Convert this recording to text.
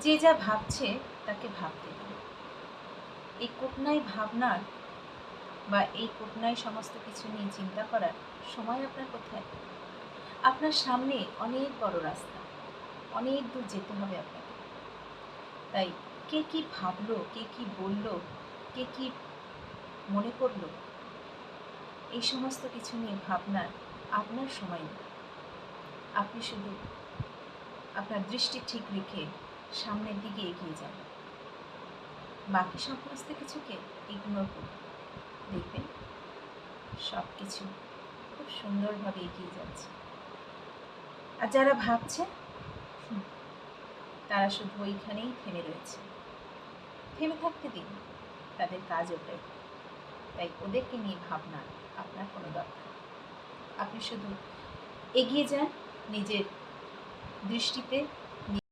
যে যা ভাবছে তাকে ভাবতে দিন। এই কোটনায় ভাবনার বা এই কোটনায় সমস্ত কিছু নিয়ে চিন্তা করার সময় আপনার কোথায়? আপনার সামনে অনেক বড় রাস্তা, অনেক দূর যেতে হবে আপনাকে। তাই কে কি ভাবলো, কে কি বলল, কে কি মনে করলো, এই সমস্ত কিছু নিয়ে ভাবনার আপনার সময় নেই। আপনি শুধু আপনার দৃষ্টি ঠিক রেখে সামনের দিকে এগিয়ে যান। বাকি সমস্ত কিছুকে ইগনোর করুন। দেখবেন সব কিছু খুব সুন্দরভাবে এগিয়ে যাচ্ছে। আর যারা ভাবছে তারা শুধু ওইখানেই থেমে রয়েছে। থেমে থাকতে দিন, তাদের কাজ ওটাই। তাই ওদেরকে নিয়ে ভাবনা আপনার কোনো দরকার। আপনি শুধু এগিয়ে যান নিজের দৃষ্টিতে।